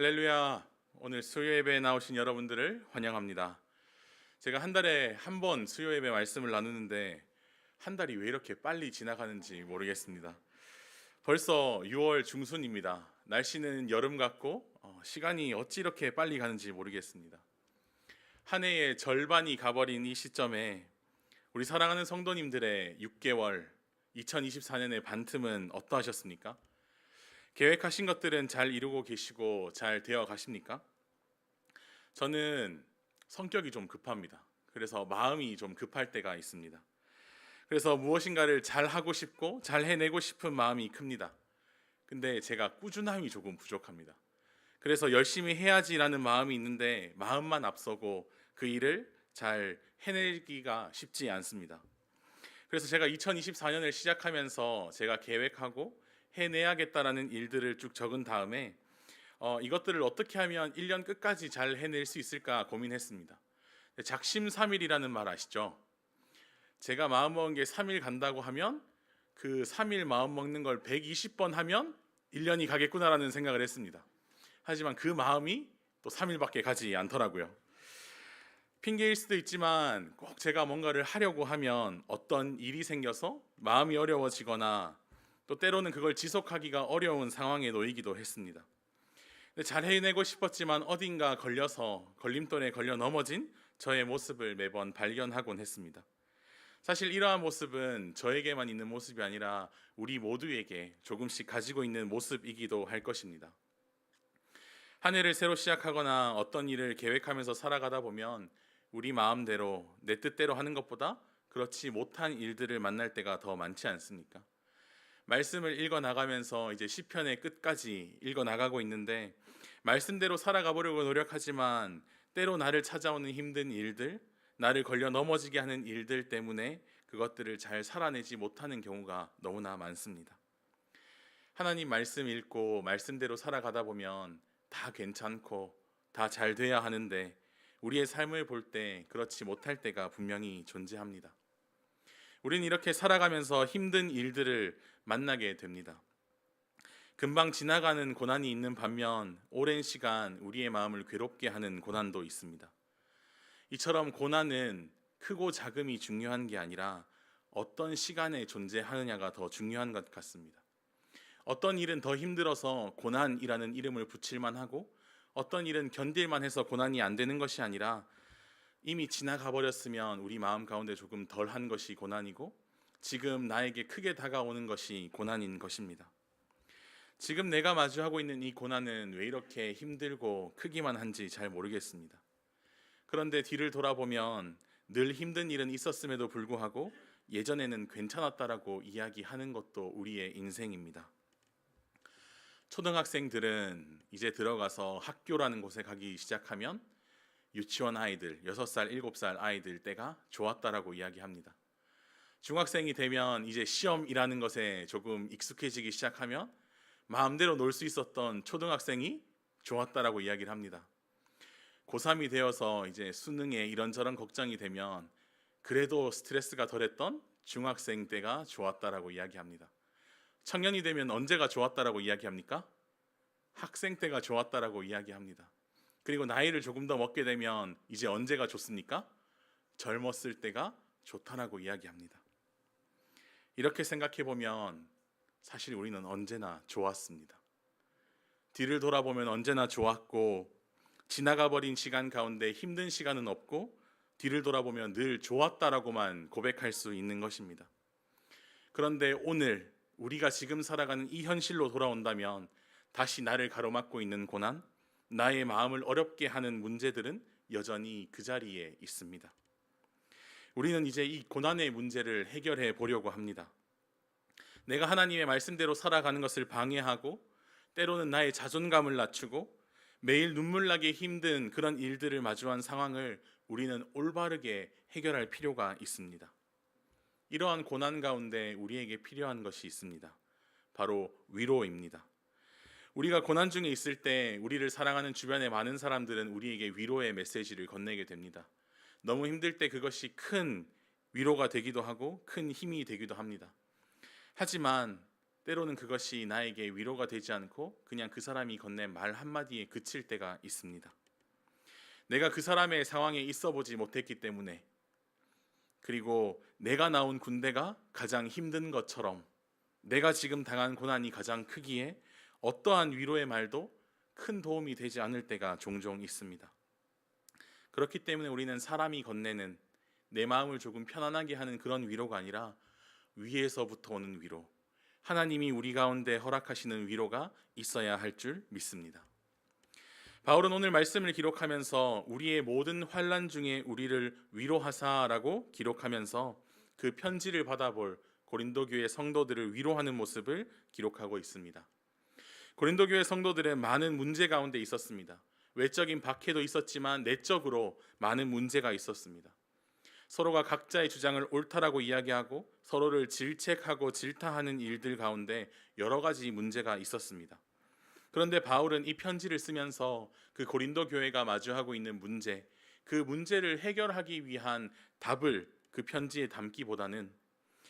할렐루야. 오늘 수요 예배에 나오신 여러분들을 환영합니다. 제가 한 달에 한 번 수요 예배 말씀을 나누는데 한 달이 왜 이렇게 빨리 지나가는지 모르겠습니다. 벌써 6월 중순입니다. 날씨는 여름 같고 시간이 어찌 이렇게 빨리 가는지 모르겠습니다. 한 해의 절반이 가버린 이 시점에 우리 사랑하는 성도님들의 6개월 2024년의 반틈은 어떠하셨습니까? 계획하신 것들은 잘 이루고 계시고 잘 되어 가십니까? 저는 성격이 좀 급합니다. 그래서 마음이 좀 급할 때가 있습니다. 그래서 무엇인가를 잘 하고 싶고 잘 해내고 싶은 마음이 큽니다. 근데 제가 꾸준함이 조금 부족합니다. 그래서 열심히 해야지라는 마음이 있는데 마음만 앞서고 그 일을 잘 해내기가 쉽지 않습니다. 그래서 제가 2024년을 시작하면서 제가 계획하고 해내야겠다라는 일들을 쭉 적은 다음에 이것들을 어떻게 하면 1년 끝까지 잘 해낼 수 있을까 고민했습니다. 작심삼일이라는 말 아시죠? 제가 마음먹은 게 3일 간다고 하면 그 3일 마음 먹는 걸 120번 하면 1년이 가겠구나라는 생각을 했습니다. 하지만 그 마음이 또 3일밖에 가지 않더라고요. 핑계일 수도 있지만 꼭 제가 뭔가를 하려고 하면 어떤 일이 생겨서 마음이 어려워지거나 또 때로는 그걸 지속하기가 어려운 상황에 놓이기도 했습니다. 잘 해내고 싶었지만 어딘가 걸려서 걸림돌에 걸려 넘어진 저의 모습을 매번 발견하곤 했습니다. 사실 이러한 모습은 저에게만 있는 모습이 아니라 우리 모두에게 조금씩 가지고 있는 모습이기도 할 것입니다. 한 해를 새로 시작하거나 어떤 일을 계획하면서 살아가다 보면 우리 마음대로 내 뜻대로 하는 것보다 그렇지 못한 일들을 만날 때가 더 많지 않습니까? 말씀을 읽어 나가면서 이제 시편의 끝까지 읽어 나가고 있는데 말씀대로 살아가 보려고 노력하지만 때로 나를 찾아오는 힘든 일들, 나를 걸려 넘어지게 하는 일들 때문에 그것들을 잘 살아내지 못하는 경우가 너무나 많습니다. 하나님 말씀 읽고 말씀대로 살아가다 보면 다 괜찮고 다 잘 돼야 하는데 우리의 삶을 볼 때 그렇지 못할 때가 분명히 존재합니다. 우리는 이렇게 살아가면서 힘든 일들을 만나게 됩니다. 금방 지나가는 고난이 있는 반면 오랜 시간 우리의 마음을 괴롭게 하는 고난도 있습니다. 이처럼 고난은 크고 작음이 중요한 게 아니라 어떤 시간에 존재하느냐가 더 중요한 것 같습니다. 어떤 일은 더 힘들어서 고난이라는 이름을 붙일만 하고 어떤 일은 견딜만 해서 고난이 안 되는 것이 아니라 이미 지나가 버렸으면 우리 마음 가운데 조금 덜한 것이 고난이고 지금 나에게 크게 다가오는 것이 고난인 것입니다. 지금 내가 마주하고 있는 이 고난은 왜 이렇게 힘들고 크기만 한지 잘 모르겠습니다. 그런데 뒤를 돌아보면 늘 힘든 일은 있었음에도 불구하고 예전에는 괜찮았다라고 이야기하는 것도 우리의 인생입니다. 초등학생들은 이제 들어가서 학교라는 곳에 가기 시작하면 유치원 아이들, 6살, 7살 아이들 때가 좋았다라고 이야기합니다. 중학생이 되면 이제 시험이라는 것에 조금 익숙해지기 시작하면 마음대로 놀 수 있었던 초등학생이 좋았다라고 이야기를 합니다. 고3이 되어서 이제 수능에 이런저런 걱정이 되면 그래도 스트레스가 덜했던 중학생 때가 좋았다라고 이야기합니다. 청년이 되면 언제가 좋았다라고 이야기합니까? 학생 때가 좋았다라고 이야기합니다. 그리고 나이를 조금 더 먹게 되면 이제 언제가 좋습니까? 젊었을 때가 좋다라고 이야기합니다. 이렇게 생각해 보면 사실 우리는 언제나 좋았습니다. 뒤를 돌아보면 언제나 좋았고 지나가 버린 시간 가운데 힘든 시간은 없고 뒤를 돌아보면 늘 좋았다라고만 고백할 수 있는 것입니다. 그런데 오늘 우리가 지금 살아가는 이 현실로 돌아온다면 다시 나를 가로막고 있는 고난, 나의 마음을 어렵게 하는 문제들은 여전히 그 자리에 있습니다. 우리는 이제 이 고난의 문제를 해결해 보려고 합니다. 내가 하나님의 말씀대로 살아가는 것을 방해하고 때로는 나의 자존감을 낮추고 매일 눈물 나게 힘든 그런 일들을 마주한 상황을 우리는 올바르게 해결할 필요가 있습니다. 이러한 고난 가운데 우리에게 필요한 것이 있습니다. 바로 위로입니다. 우리가 고난 중에 있을 때 우리를 사랑하는 주변의 많은 사람들은 우리에게 위로의 메시지를 건네게 됩니다. 너무 힘들 때 그것이 큰 위로가 되기도 하고 큰 힘이 되기도 합니다. 하지만 때로는 그것이 나에게 위로가 되지 않고 그냥 그 사람이 건넨 말 한마디에 그칠 때가 있습니다. 내가 그 사람의 상황에 있어 보지 못했기 때문에, 그리고 내가 나온 군대가 가장 힘든 것처럼 내가 지금 당한 고난이 가장 크기에 어떠한 위로의 말도 큰 도움이 되지 않을 때가 종종 있습니다. 그렇기 때문에 우리는 사람이 건네는 내 마음을 조금 편안하게 하는 그런 위로가 아니라 위에서부터 오는 위로, 하나님이 우리 가운데 허락하시는 위로가 있어야 할 줄 믿습니다. 바울은 오늘 말씀을 기록하면서 우리의 모든 환난 중에 우리를 위로하사라고 기록하면서 그 편지를 받아볼 고린도 교회 성도들을 위로하는 모습을 기록하고 있습니다. 고린도 교회 성도들은 많은 문제 가운데 있었습니다. 외적인 박해도 있었지만 내적으로 많은 문제가 있었습니다. 서로가 각자의 주장을 옳다라고 이야기하고 서로를 질책하고 질타하는 일들 가운데 여러 가지 문제가 있었습니다. 그런데 바울은 이 편지를 쓰면서 그 고린도 교회가 마주하고 있는 문제, 그 문제를 해결하기 위한 답을 그 편지에 담기보다는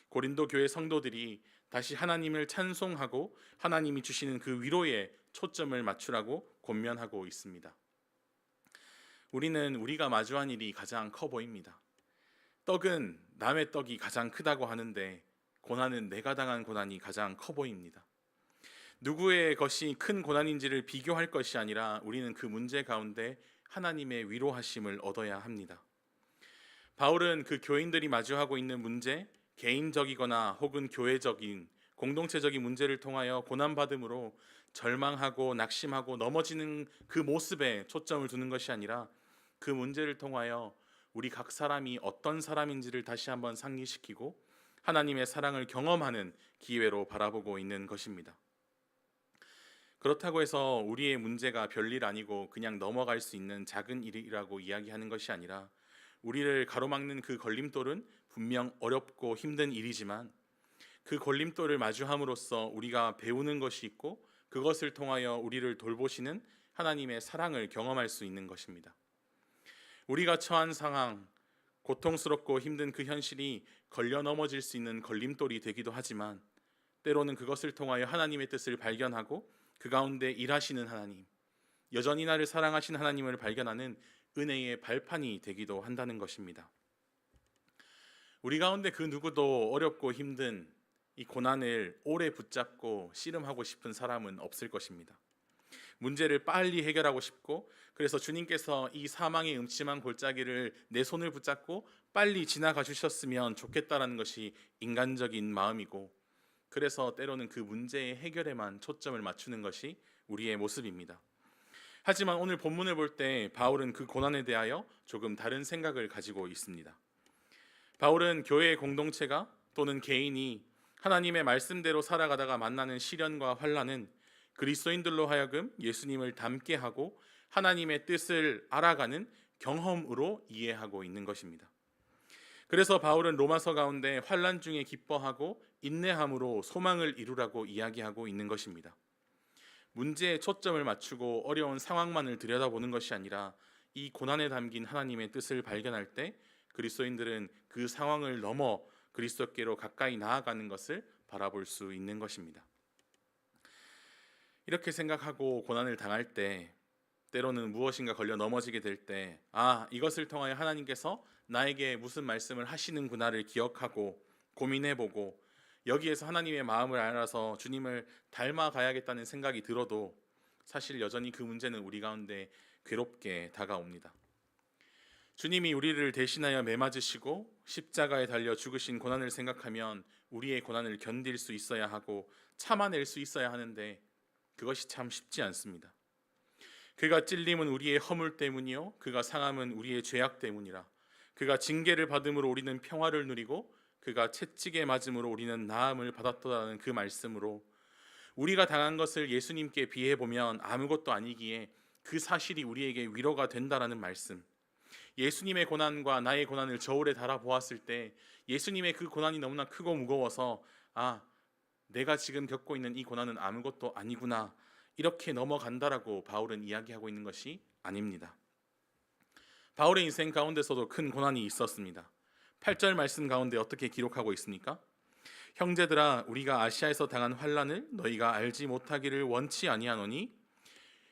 고린도 교회 성도들이 다시 하나님을 찬송하고 하나님이 주시는 그 위로에 초점을 맞추라고 권면하고 있습니다. 우리는 우리가 마주한 일이 가장 커 보입니다. 떡은 남의 떡이 가장 크다고 하는데 고난은 내가 당한 고난이 가장 커 보입니다. 누구의 것이 큰 고난인지를 비교할 것이 아니라 우리는 그 문제 가운데 하나님의 위로하심을 얻어야 합니다. 바울은 그 교인들이 마주하고 있는 문제, 개인적이거나 혹은 교회적인 공동체적인 문제를 통하여 고난받음으로 절망하고 낙심하고 넘어지는 그 모습에 초점을 두는 것이 아니라 그 문제를 통하여 우리 각 사람이 어떤 사람인지를 다시 한번 상기시키고 하나님의 사랑을 경험하는 기회로 바라보고 있는 것입니다. 그렇다고 해서 우리의 문제가 별일 아니고 그냥 넘어갈 수 있는 작은 일이라고 이야기하는 것이 아니라 우리를 가로막는 그 걸림돌은 분명 어렵고 힘든 일이지만 그 걸림돌을 마주함으로써 우리가 배우는 것이 있고 그것을 통하여 우리를 돌보시는 하나님의 사랑을 경험할 수 있는 것입니다. 우리가 처한 상황, 고통스럽고 힘든 그 현실이 걸려 넘어질 수 있는 걸림돌이 되기도 하지만 때로는 그것을 통하여 하나님의 뜻을 발견하고 그 가운데 일하시는 하나님, 여전히 나를 사랑하시는 하나님을 발견하는 은혜의 발판이 되기도 한다는 것입니다. 우리 가운데 그 누구도 어렵고 힘든 이 고난을 오래 붙잡고 씨름하고 싶은 사람은 없을 것입니다. 문제를 빨리 해결하고 싶고 그래서 주님께서 이 사망의 음침한 골짜기를 내 손을 붙잡고 빨리 지나가 주셨으면 좋겠다라는 것이 인간적인 마음이고 그래서 때로는 그 문제의 해결에만 초점을 맞추는 것이 우리의 모습입니다. 하지만 오늘 본문을 볼 때 바울은 그 고난에 대하여 조금 다른 생각을 가지고 있습니다. 바울은 교회의 공동체가 또는 개인이 하나님의 말씀대로 살아가다가 만나는 시련과 환난은 그리스도인들로 하여금 예수님을 닮게 하고 하나님의 뜻을 알아가는 경험으로 이해하고 있는 것입니다. 그래서 바울은 로마서 가운데 환난 중에 기뻐하고 인내함으로 소망을 이루라고 이야기하고 있는 것입니다. 문제에 초점을 맞추고 어려운 상황만을 들여다보는 것이 아니라 이 고난에 담긴 하나님의 뜻을 발견할 때 그리스도인들은 그 상황을 넘어 그리스도께로 가까이 나아가는 것을 바라볼 수 있는 것입니다. 이렇게 생각하고 고난을 당할 때 때로는 무엇인가 걸려 넘어지게 될 때 이것을 통하여 하나님께서 나에게 무슨 말씀을 하시는구나를 기억하고 고민해보고 여기에서 하나님의 마음을 알아서 주님을 닮아가야겠다는 생각이 들어도 사실 여전히 그 문제는 우리 가운데 괴롭게 다가옵니다. 주님이 우리를 대신하여 매맞으시고 십자가에 달려 죽으신 고난을 생각하면 우리의 고난을 견딜 수 있어야 하고 참아낼 수 있어야 하는데 그것이 참 쉽지 않습니다. 그가 찔림은 우리의 허물 때문이요 그가 상함은 우리의 죄악 때문이라. 그가 징계를 받음으로 우리는 평화를 누리고 그가 채찍에 맞음으로 우리는 나음을 받았다는 그 말씀으로 우리가 당한 것을 예수님께 비해 보면 아무것도 아니기에 그 사실이 우리에게 위로가 된다라는 말씀. 예수님의 고난과 나의 고난을 저울에 달아 보았을 때 예수님의 그 고난이 너무나 크고 무거워서 내가 지금 겪고 있는 이 고난은 아무것도 아니구나 이렇게 넘어간다라고 바울은 이야기하고 있는 것이 아닙니다. 바울의 인생 가운데서도 큰 고난이 있었습니다. 8절 말씀 가운데 어떻게 기록하고 있습니까? 형제들아, 우리가 아시아에서 당한 환난을 너희가 알지 못하기를 원치 아니하노니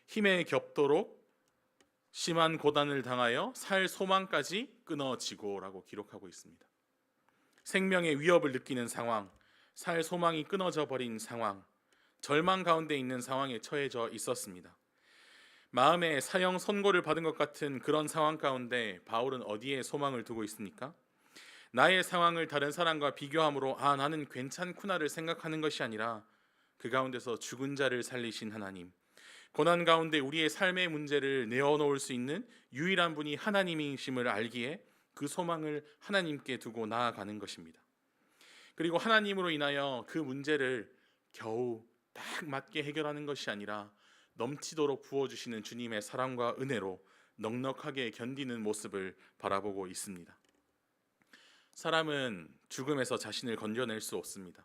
힘에 겹도록 심한 고단을 당하여 살 소망까지 끊어지고라고 기록하고 있습니다. 생명의 위협을 느끼는 상황, 살 소망이 끊어져 버린 상황, 절망 가운데 있는 상황에 처해져 있었습니다. 마음에 사형 선고를 받은 것 같은 그런 상황 가운데 바울은 어디에 소망을 두고 있습니까? 나의 상황을 다른 사람과 비교함으로 나는 괜찮구나를 생각하는 것이 아니라 그 가운데서 죽은 자를 살리신 하나님, 고난 가운데 우리의 삶의 문제를 내어놓을 수 있는 유일한 분이 하나님이심을 알기에 그 소망을 하나님께 두고 나아가는 것입니다. 그리고 하나님으로 인하여 그 문제를 겨우 딱 맞게 해결하는 것이 아니라 넘치도록 부어주시는 주님의 사랑과 은혜로 넉넉하게 견디는 모습을 바라보고 있습니다. 사람은 죽음에서 자신을 건져낼 수 없습니다.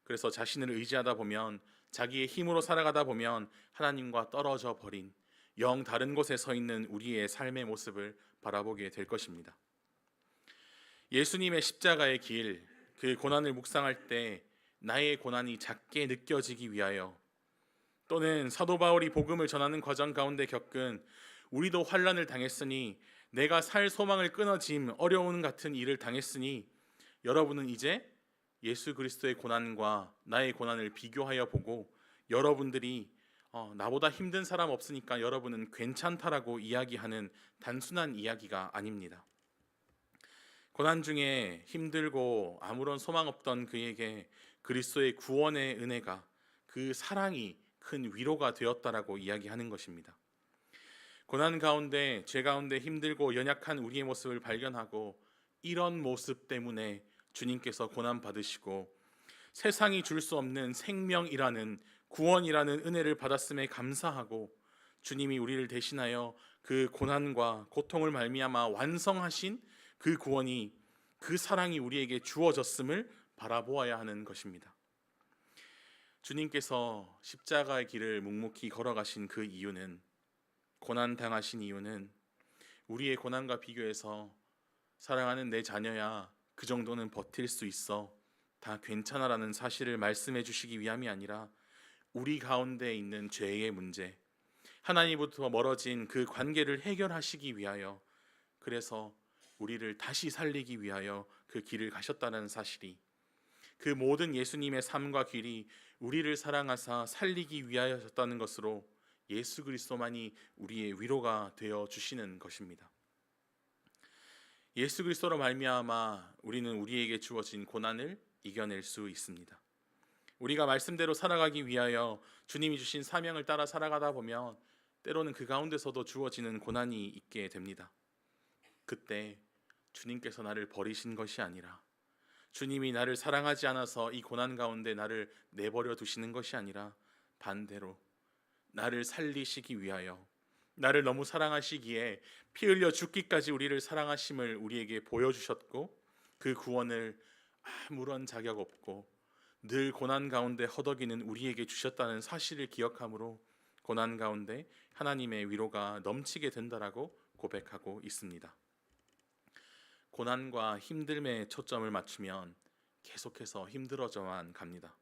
그래서 자신을 의지하다 보면, 자기의 힘으로 살아가다 보면 하나님과 떨어져 버린 영 다른 곳에 서 있는 우리의 삶의 모습을 바라보게 될 것입니다. 예수님의 십자가의 길, 그 고난을 묵상할 때 나의 고난이 작게 느껴지기 위하여, 또는 사도 바울이 복음을 전하는 과정 가운데 겪은 우리도 환난을 당했으니, 내가 살 소망을 끊어짐 어려움 같은 일을 당했으니 여러분은 이제 예수 그리스도의 고난과 나의 고난을 비교하여 보고 여러분들이 나보다 힘든 사람 없으니까 여러분은 괜찮다라고 이야기하는 단순한 이야기가 아닙니다. 고난 중에 힘들고 아무런 소망 없던 그에게 그리스도의 구원의 은혜가, 그 사랑이 큰 위로가 되었다라고 이야기하는 것입니다. 고난 가운데, 죄 가운데 힘들고 연약한 우리의 모습을 발견하고 이런 모습 때문에 주님께서 고난 받으시고 세상이 줄 수 없는 생명이라는, 구원이라는 은혜를 받았음에 감사하고 주님이 우리를 대신하여 그 고난과 고통을 말미암아 완성하신 그 구원이, 그 사랑이 우리에게 주어졌음을 바라보아야 하는 것입니다. 주님께서 십자가의 길을 묵묵히 걸어가신 그 이유는, 고난 당하신 이유는 우리의 고난과 비교해서 사랑하는 내 자녀야, 그 정도는 버틸 수 있어, 다 괜찮아라는 사실을 말씀해 주시기 위함이 아니라 우리 가운데 있는 죄의 문제, 하나님부터 멀어진 그 관계를 해결하시기 위하여, 그래서 우리를 다시 살리기 위하여 그 길을 가셨다는 사실이, 그 모든 예수님의 삶과 길이 우리를 사랑하사 살리기 위하여였다는 것으로 예수 그리스도만이 우리의 위로가 되어 주시는 것입니다. 예수 그리스도로 말미암아 우리는 우리에게 주어진 고난을 이겨낼 수 있습니다. 우리가 말씀대로 살아가기 위하여 주님이 주신 사명을 따라 살아가다 보면 때로는 그 가운데서도 주어지는 고난이 있게 됩니다. 그때 주님께서 나를 버리신 것이 아니라, 주님이 나를 사랑하지 않아서 이 고난 가운데 나를 내버려 두시는 것이 아니라 반대로 나를 살리시기 위하여, 나를 너무 사랑하시기에 피 흘려 죽기까지 우리를 사랑하심을 우리에게 보여주셨고, 그 구원을 아무런 자격 없고 늘 고난 가운데 허덕이는 우리에게 주셨다는 사실을 기억함으로 고난 가운데 하나님의 위로가 넘치게 된다라고 고백하고 있습니다. 고난과 힘듦에 초점을 맞추면 계속해서 힘들어져만 갑니다.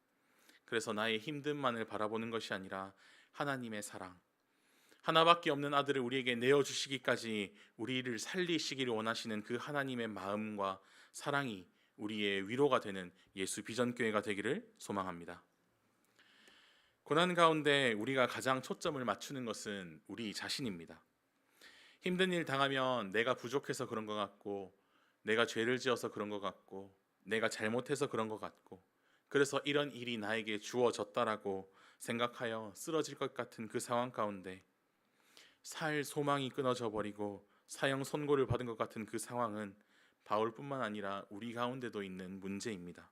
그래서 나의 힘듦만을 바라보는 것이 아니라 하나님의 사랑, 하나밖에 없는 아들을 우리에게 내어주시기까지 우리를 살리시기를 원하시는 그 하나님의 마음과 사랑이 우리의 위로가 되는 예수 비전교회가 되기를 소망합니다. 고난 가운데 우리가 가장 초점을 맞추는 것은 우리 자신입니다. 힘든 일 당하면 내가 부족해서 그런 것 같고, 내가 죄를 지어서 그런 것 같고, 내가 잘못해서 그런 것 같고, 그래서 이런 일이 나에게 주어졌다라고 생각하여 쓰러질 것 같은 그 상황 가운데 살 소망이 끊어져 버리고 사형 선고를 받은 것 같은 그 상황은 바울뿐만 아니라 우리 가운데도 있는 문제입니다.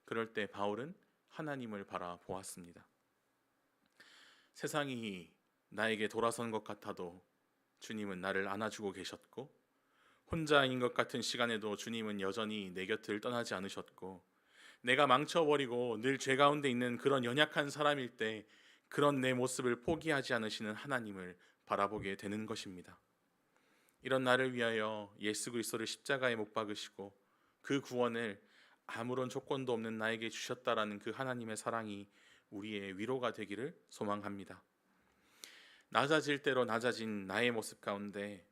그럴 때 바울은 하나님을 바라보았습니다. 세상이 나에게 돌아선 것 같아도 주님은 나를 안아주고 계셨고, 혼자인 것 같은 시간에도 주님은 여전히 내 곁을 떠나지 않으셨고, 내가 망쳐버리고 늘 죄 가운데 있는 그런 연약한 사람일 때 그런 내 모습을 포기하지 않으시는 하나님을 바라보게 되는 것입니다. 이런 나를 위하여 예수 그리스도를 십자가에 못 박으시고 그 구원을 아무런 조건도 없는 나에게 주셨다라는 그 하나님의 사랑이 우리의 위로가 되기를 소망합니다. 낮아질 대로 낮아진 나의 모습 가운데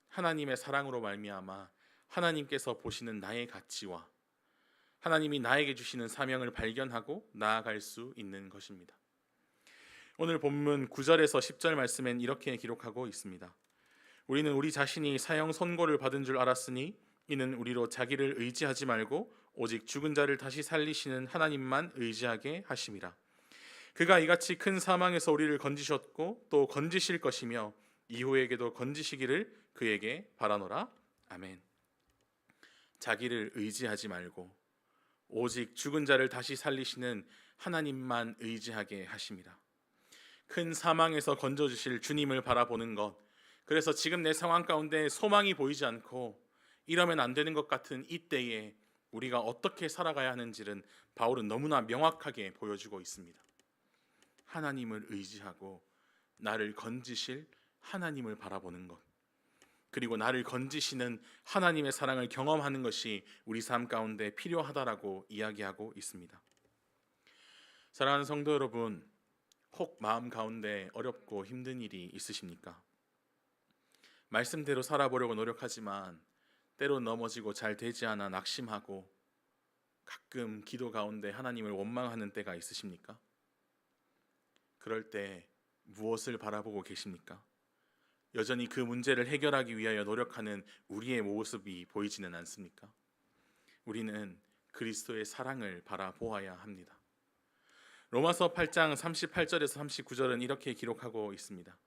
하나님의 사랑으로 말미암아 하나님께서 보시는 나의 가치와 하나님이 나에게 주시는 사명을 발견하고 나아갈 수 있는 것입니다. 오늘 본문 9절에서 10절 말씀엔 이렇게 기록하고 있습니다. 우리는 우리 자신이 사형 선고를 받은 줄 알았으니 이는 우리로 자기를 의지하지 말고 오직 죽은 자를 다시 살리시는 하나님만 의지하게 하심이라. 그가 이같이 큰 사망에서 우리를 건지셨고 또 건지실 것이며 이후에게도 건지시기를 그에게 바라노라. 아멘. 자기를 의지하지 말고 오직 죽은 자를 다시 살리시는 하나님만 의지하게 하심이라. 큰 사망에서 건져주실 주님을 바라보는 것, 그래서 지금 내 상황 가운데 소망이 보이지 않고 이러면 안 되는 것 같은 이때에 우리가 어떻게 살아가야 하는지를 바울은 너무나 명확하게 보여주고 있습니다. 하나님을 의지하고 나를 건지실 하나님을 바라보는 것, 그리고 나를 건지시는 하나님의 사랑을 경험하는 것이 우리 삶 가운데 필요하다라고 이야기하고 있습니다. 사랑하는 성도 여러분, 혹 마음 가운데 어렵고 힘든 일이 있으십니까? 말씀대로 살아보려고 노력하지만 때로 넘어지고 잘 되지 않아 낙심하고 가끔 기도 가운데 하나님을 원망하는 때가 있으십니까? 그럴 때 무엇을 바라보고 계십니까? 여전히 그 문제를 해결하기 위하여 노력하는 우리의 모습이 보이지는 않습니까? 우리는 그리스도의 사랑을 바라보아야 합니다. 로마서 8장 38절에서 39절은 이렇게 기록하고 있습니다.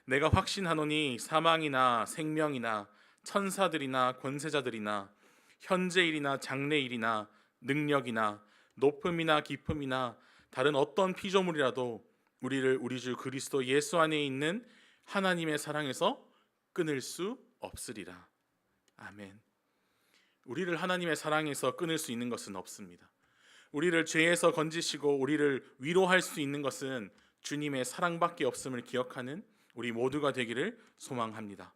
내가 확신하노니 사망이나 생명이나 천사들이나 권세자들이나 현재일이나 장래일이나 능력이나 높음이나 깊음이나 다른 어떤 피조물이라도 우리를 우리 주 그리스도 예수 안에 있는 하나님의 사랑에서 끊을 수 없으리라. 아멘. 우리를 하나님의 사랑에서 끊을 수 있는 것은 없습니다. 우리를 죄에서 건지시고 우리를 위로할 수 있는 것은 주님의 사랑밖에 없음을 기억하는 우리 모두가 되기를 소망합니다.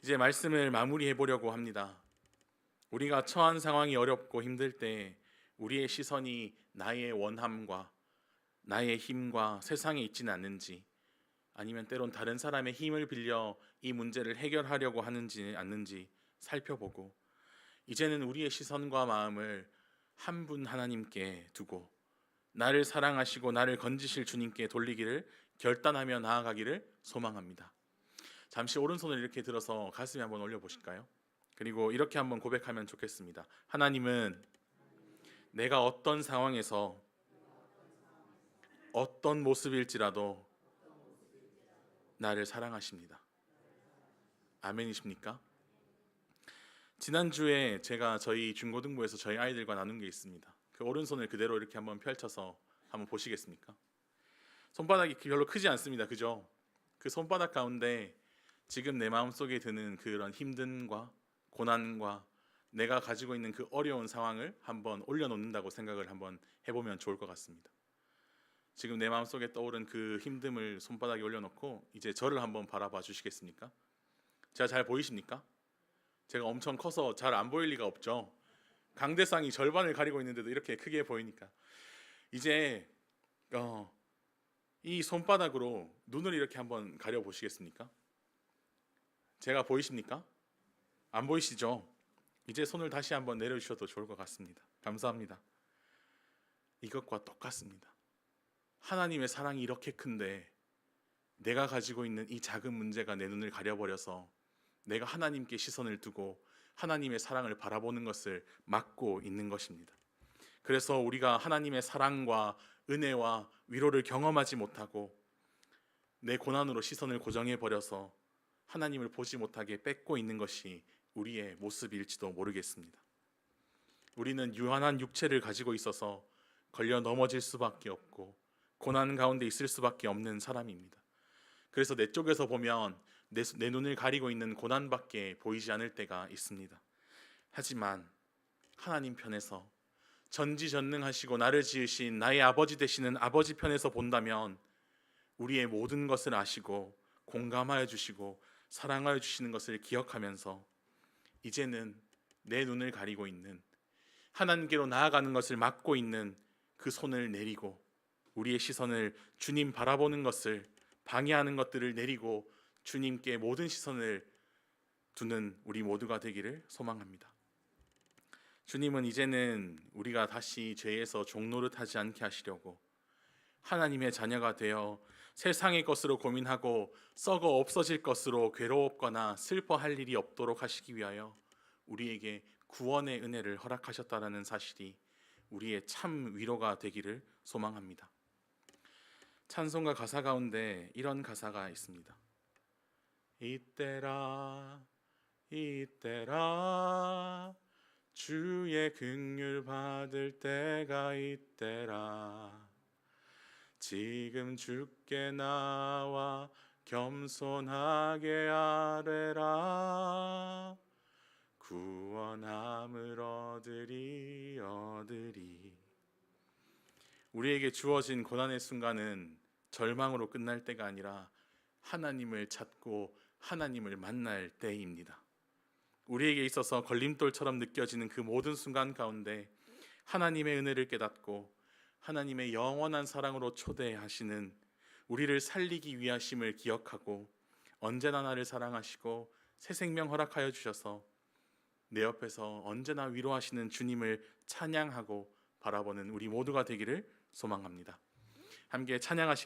이제 말씀을 마무리해 보려고 합니다. 우리가 처한 상황이 어렵고 힘들 때 우리의 시선이 나의 원함과 나의 힘과 세상에 있지는 않는지, 아니면 때론 다른 사람의 힘을 빌려 이 문제를 해결하려고 하는지 않는지 살펴보고, 이제는 우리의 시선과 마음을 한 분 하나님께 두고 나를 사랑하시고 나를 건지실 주님께 돌리기를 결단하며 나아가기를 소망합니다. 잠시 오른손을 이렇게 들어서 가슴에 한번 올려보실까요? 그리고 이렇게 한번 고백하면 좋겠습니다. 하나님은 내가 어떤 상황에서 어떤 모습일지라도 나를 사랑하십니다. 아멘이십니까? 지난주에 제가 저희 중고등부에서 저희 아이들과 나눈 게 있습니다. 그 오른손을 그대로 이렇게 한번 펼쳐서 한번 보시겠습니까? 손바닥이 별로 크지 않습니다. 그죠? 그 손바닥 가운데 지금 내 마음속에 드는 그런 힘듦과 고난과 내가 가지고 있는 그 어려운 상황을 한번 올려놓는다고 생각을 한번 해보면 좋을 것 같습니다. 지금 내 마음속에 떠오른 그 힘듦을 손바닥에 올려놓고 이제 저를 한번 바라봐 주시겠습니까? 제가 잘 보이십니까? 제가 엄청 커서 잘 안 보일 리가 없죠. 강대상이 절반을 가리고 있는데도 이렇게 크게 보이니까 이제 이 손바닥으로 눈을 이렇게 한번 가려 보시겠습니까? 제가 보이십니까? 안 보이시죠? 이제 손을 다시 한번 내려주셔도 좋을 것 같습니다. 감사합니다. 이것과 똑같습니다. 하나님의 사랑이 이렇게 큰데 내가 가지고 있는 이 작은 문제가 내 눈을 가려버려서 내가 하나님께 시선을 두고 하나님의 사랑을 바라보는 것을 막고 있는 것입니다. 그래서 우리가 하나님의 사랑과 은혜와 위로를 경험하지 못하고 내 고난으로 시선을 고정해버려서 하나님을 보지 못하게 뺏고 있는 것이 우리의 모습일지도 모르겠습니다. 우리는 유한한 육체를 가지고 있어서 걸려 넘어질 수밖에 없고 고난 가운데 있을 수밖에 없는 사람입니다. 그래서 내 쪽에서 보면 내 눈을 가리고 있는 고난밖에 보이지 않을 때가 있습니다. 하지만 하나님 편에서 전지전능하시고 나를 지으신 나의 아버지 되시는 아버지 편에서 본다면 우리의 모든 것을 아시고 공감하여 주시고 사랑하여 주시는 것을 기억하면서 이제는 내 눈을 가리고 있는 하나님께로 나아가는 것을 막고 있는 그 손을 내리고 우리의 시선을 주님 바라보는 것을 방해하는 것들을 내리고 주님께 모든 시선을 두는 우리 모두가 되기를 소망합니다. 주님은 이제는 우리가 다시 죄에서 종노릇하지 않게 하시려고 하나님의 자녀가 되어 세상의 것으로 고민하고 썩어 없어질 것으로 괴로웠거나 슬퍼할 일이 없도록 하시기 위하여 우리에게 구원의 은혜를 허락하셨다라는 사실이 우리의 참 위로가 되기를 소망합니다. 찬송가 가사 가운데 이런 가사가 있습니다. 이때라 이때라 주의 긍휼 받을 때가 이때라 지금 주께 나와 겸손하게 아뢰라 구원함을 얻으리 우리에게 주어진 고난의 순간은 절망으로 끝날 때가 아니라 하나님을 찾고 하나님을 만날 때입니다. 우리에게 있어서 걸림돌처럼 느껴지는 그 모든 순간 가운데 하나님의 은혜를 깨닫고 하나님의 영원한 사랑으로 초대하시는 우리를 살리기 위하심을 기억하고 언제나 나를 사랑하시고 새 생명 허락하여 주셔서 내 옆에서 언제나 위로하시는 주님을 찬양하고 바라보는 우리 모두가 되기를 소망합니다. 함께 찬양하시